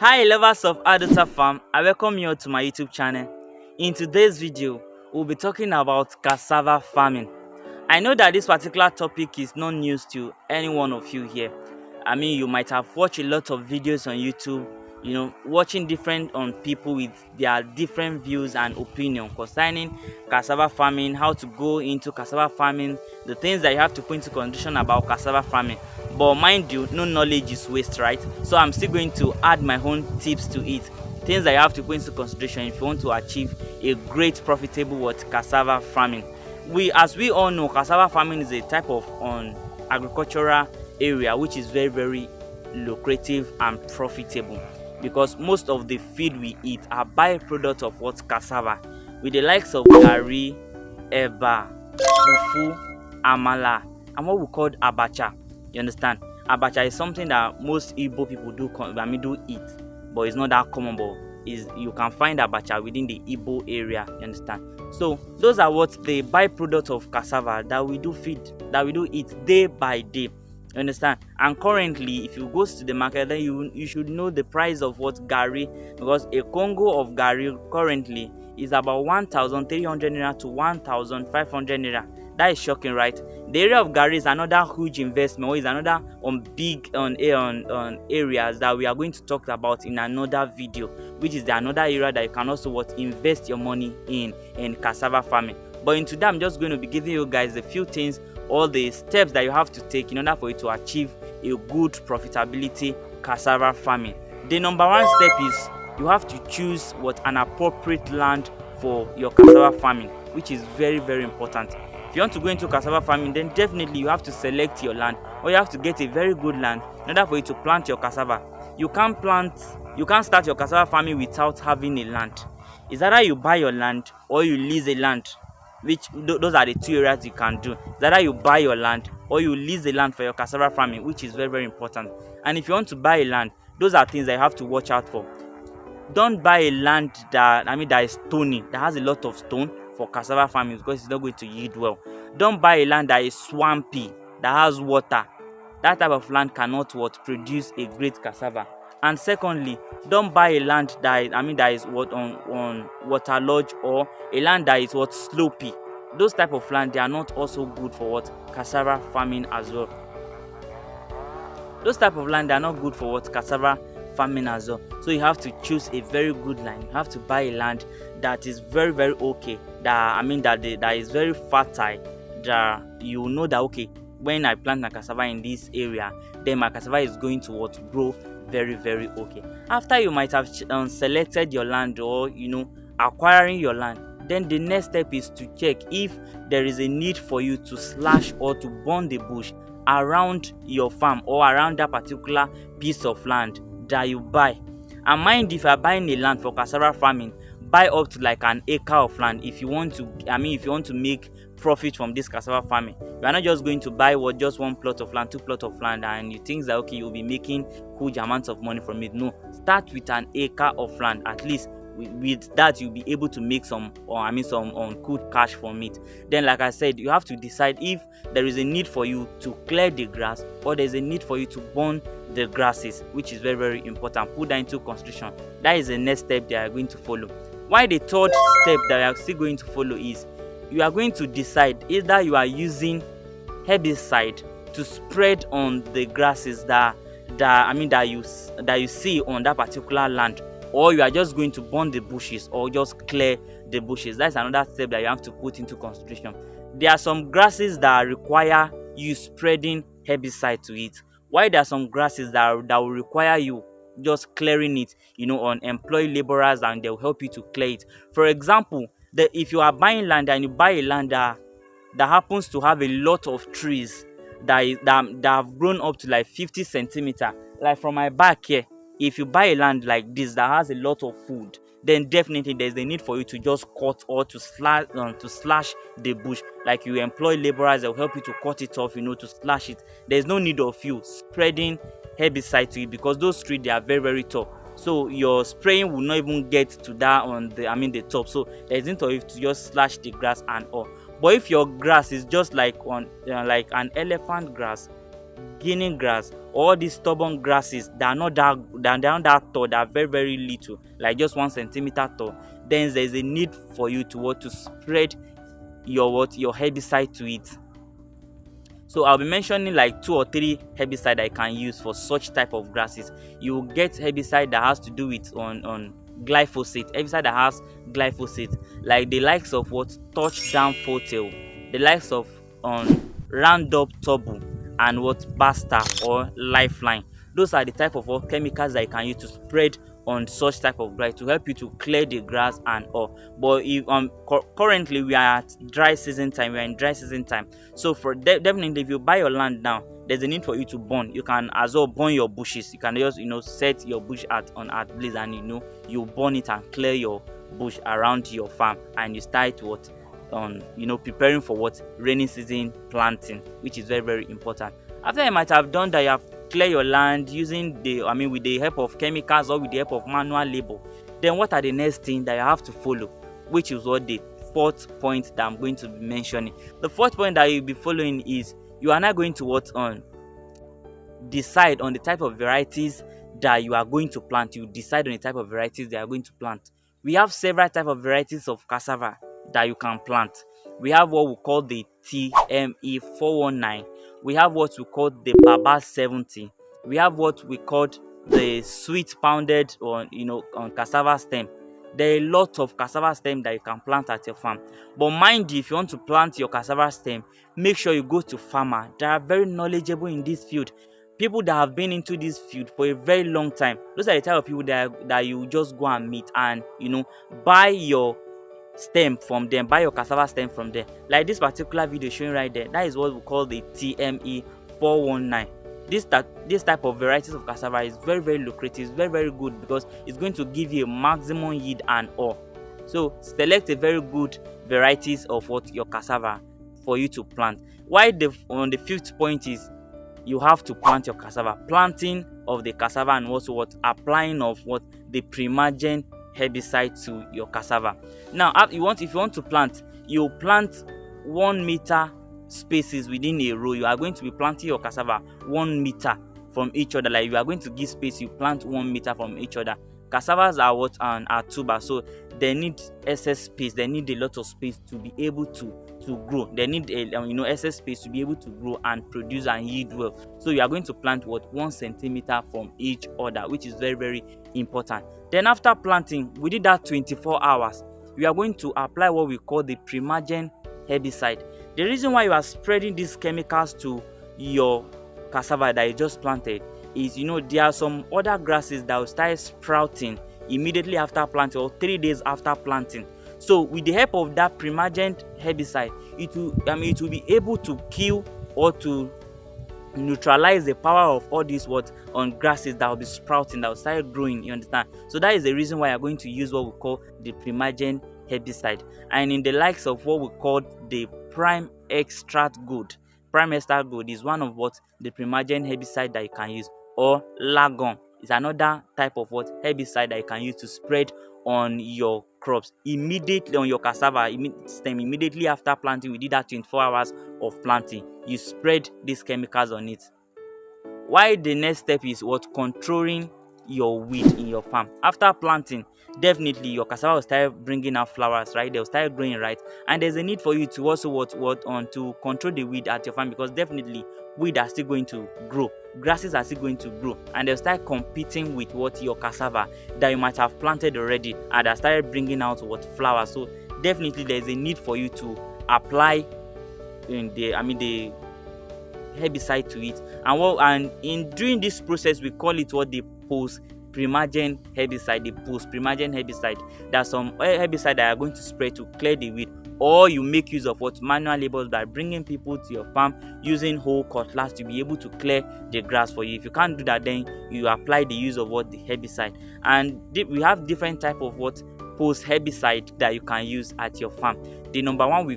Hi lovers of Adulta Farm, I welcome you all to my YouTube channel. In today's video, we'll be talking about cassava farming. I know that this particular topic is not news to any one of you here. I mean, you might have watched a lot of videos on YouTube, watching different people with their different views and opinion concerning cassava farming, how to go into cassava farming, the things that you have to put into consideration about cassava farming. But mind you, no knowledge is waste, right? So I'm still going to add my own tips to it, things that you have to put into consideration if you want to achieve a great profitable cassava farming. As we all know, cassava farming is a type of agricultural area which is very lucrative and profitable, because most of the feed we eat are byproduct of what cassava, with the likes of garri, eba, fufu, amala, and what we call abacha. You understand? Abacha is something that most Igbo people do eat, but it's not that common. But you can find abacha within the Igbo area. You understand? So those are what the byproduct of cassava that we do eat day by day. You understand? And currently, if you go to the market, then you should know the price of what garri, because a Congo of garri currently is about 1,300 naira to 1,500 naira. That is shocking, right? The area of garri is another huge investment, or is another big areas that we are going to talk about in another video, which is another area that you can also invest your money in cassava farming. But in today, I'm just going to be giving you guys a few things, all the steps that you have to take in order for you to achieve a good profitability cassava farming. The number one step is you have to choose an appropriate land for your cassava farming, which is very important. If you want to go into cassava farming, then definitely you have to select your land, or you have to get a very good land in order for you to plant your cassava. You can't start your cassava farming without having a land. It's either you buy your land or you lease a land, which those are the two areas you can do. It's either you buy your land or you lease the land for your cassava farming, which is very important. And if you want to buy a land, those are things that you have to watch out for. Don't buy a land that is stony, that has a lot of stone for cassava farming, because it's not going to yield well. Don't buy a land that is swampy, that has water. That type of land cannot produce a great cassava. And secondly, don't buy a land that is on waterlogged, or a land that is slopy. Those type of land, they are not also good for cassava farming as well. Those type of land, they are not good for cassava farming as well. So you have to choose a very good land. You have to buy a land that is very okay, that is very fertile, that you know that okay, when I plant my cassava in this area, then my cassava is going to grow very okay. After you might have selected your land, or acquiring your land, then the next step is to check if there is a need for you to slash or to burn the bush around your farm, or around that particular piece of land that you buy. And mind, if you are buying a land for cassava farming, buy up to like an acre of land if you want to make profit from this cassava farming. You are not just going to buy just one plot of land, two plot of land, and you think that okay, you'll be making huge amounts of money from it. No, start with an acre of land. At least with that, you'll be able to make some good cash from it. Then, like I said, you have to decide if there is a need for you to clear the grass, or there's a need for you to burn the grasses, which is very important. Put that into consideration. That is the next step they are going to follow. Why the third step that we are still going to follow is you are going to decide either you are using herbicide to spread on the grasses that you see on that particular land, or you are just going to burn the bushes or just clear the bushes. That's another step that you have to put into consideration. There are some grasses that require you spreading herbicide to it, while there are some grasses that will require you just clearing it, on employ laborers, and they'll help you to clear it. For example, if you are buying land and you buy a land that happens to have a lot of trees that have grown up to like 50 centimeter, like from my back here, if you buy a land like this that has a lot of food, then definitely there's a need for you to just cut or to slash the bush. Like you employ laborers that will help you to cut it off, to slash it. There's no need of you spreading herbicide to it, because those trees, they are very tall. So your spraying will not even get to that the top. So there's need for you to just slash the grass and all. But if your grass is just like an elephant grass, guinea grass, all these stubborn grasses that are not that tall, that are very very little, like just 1 centimeter tall, then there is a need for you to spread your herbicide to it. So I'll be mentioning like 2 or 3 herbicide I can use for such type of grasses. You will get herbicide that has to do with on glyphosate, herbicide that has glyphosate, like the likes of what touchdown photo, the likes of roundup turbo, and what basta or lifeline. Those are the type of what chemicals that you can use to spread on such type of grass to help you to clear the grass and all. But if currently we are at dry season time, we are in dry season time, so for definitely if you buy your land now, there's a need for you to burn. You can as well burn your bushes. You can just set your bush at blaze, and you burn it and clear your bush around your farm, and you start what preparing for what rainy season planting, which is very very important. After you might have done that, you have clear your land using with the help of chemicals or with the help of manual labor. Then what are the next thing that you have to follow, which is what the fourth point that I'm going to be mentioning. The fourth point that you'll be following is you are now going to decide on the type of varieties that you are going to plant. You decide on the type of varieties that you are going to plant. We have several type of varieties of cassava that you can plant. We have what we call the TME 419. We have what we call the Baba 70. We have what we call the sweet pounded on cassava stem. There are a lot of cassava stem that you can plant at your farm. But mind you, if you want to plant your cassava stem, make sure you go to farmer that are very knowledgeable in this field. People that have been into this field for a very long time. Those are the type of people that you just go and meet and buy your stem from them, buy your cassava stem from them. Like this particular video showing right there, that is what we call the TME 419. This type of varieties of cassava is very very lucrative, very very good, because it's going to give you a maximum yield and all. So select a very good varieties of what your cassava for you to plant. Why on the fifth point is you have to plant your cassava. Planting of the cassava and also what applying of what the Primagen herbicide to your cassava. Now if you want to plant, you plant 1 meter spaces within a row. You are going to be planting your cassava 1 meter from each other. Like you are going to give space, you plant 1 meter from each other. Cassavas are what are tubers, so they need excess space. They need a lot of space to be able to grow. They need excess space to be able to grow and produce and yield well. So you are going to plant what 1 centimeter from each other, which is very very important. Then after planting, within that 24 hours, we are going to apply what we call the Primagen herbicide. The reason why you are spreading these chemicals to your cassava that you just planted is there are some other grasses that will start sprouting immediately after planting or 3 days after planting. So with the help of that Primagen herbicide, it will be able to kill or to neutralize the power of all these grasses that will be sprouting, that will start growing. You understand? So that is the reason why you are going to use what we call the Primagen herbicide. And in the likes of what we call the Prime Extract Gold. Prime Extract Gold is one of what the Primagen herbicide that you can use, or Lagon is another type of herbicide that you can use to spread on your crops immediately on your cassava stem immediately after planting. Within that 24 hours of planting, you spread these chemicals on it. Why the next step is controlling your weed in your farm. After planting, definitely your cassava will start bringing out flowers, right? They'll start growing, right? And there's a need for you to also to control the weed at your farm, because definitely weed are still going to grow, grasses are still going to grow, and they'll start competing with your cassava that you might have planted already, and they started bringing out flowers. So definitely there's a need for you to apply the herbicide to it. And in during this process, we call it the post Primagen herbicide. The post Primagen herbicide, there's some herbicide that are going to spray to clear the weed, or you make use of manual labors by bringing people to your farm using whole cutlass to be able to clear the grass for you. If you can't do that, then you apply the use of the herbicide. And we have different type of post herbicide that you can use at your farm. The number one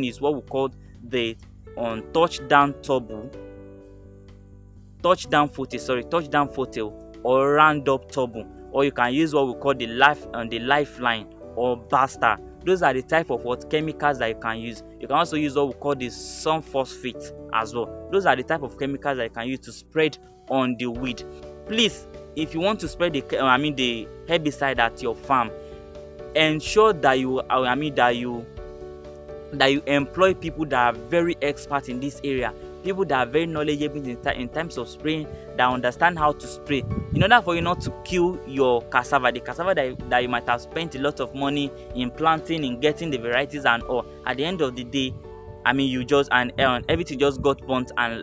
is what we call the touchdown turbo, touchdown photo, or roundup turbo, or you can use what we call the lifeline or basta. Those are the type of what chemicals that you can use. You can also use what we call the sun phosphate as well. Those are the type of chemicals that you can use to spread on the weed. Please, if you want to spread the the herbicide at your farm, ensure that you employ people that are very expert in this area, people that are very knowledgeable in terms of spraying, that understand how to spray, in order for you not to kill your cassava, the cassava that you might have spent a lot of money in planting, in getting the varieties and all. At the end of the day, you just everything just got burnt and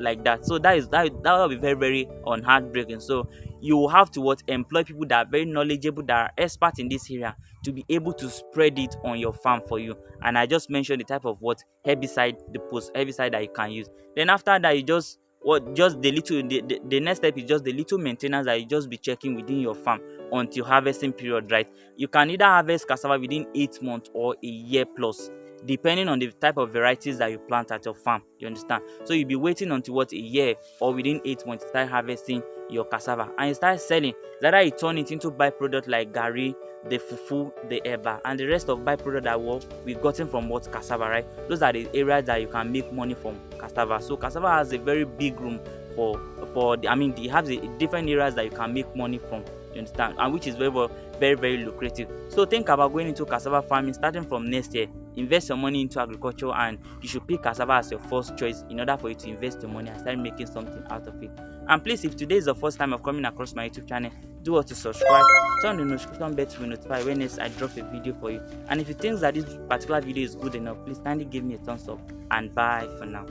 like that. So that will be very, very heartbreaking. So you will have to employ people that are very knowledgeable, that are experts in this area, to be able to spread it on your farm for you. And I just mentioned the type of herbicide, the post herbicide that you can use. Then after that, you just the next step is just the little maintenance that you just be checking within your farm until harvesting period, right? You can either harvest cassava within 8 months or a year plus, depending on the type of varieties that you plant at your farm. You understand? So you'll be waiting until a year or within 8 months to start harvesting your cassava, and you start selling. Either you turn it into byproduct like garri, the fufu, the eba, and the rest of byproduct that we've gotten from cassava, right? Those are the areas that you can make money from cassava. So cassava has a very big room it has different areas that you can make money from. You understand? And which is very, very, very lucrative. So think about going into cassava farming starting from next year. Invest your money into agriculture, and you should pick cassava as your first choice in order for you to invest your money and start making something out of it. And please, if today is the first time of coming across my YouTube channel, do what to subscribe, turn the notification bell to be notified when I drop a video for you. And if you think that this particular video is good enough, please kindly give me a thumbs up, and bye for now.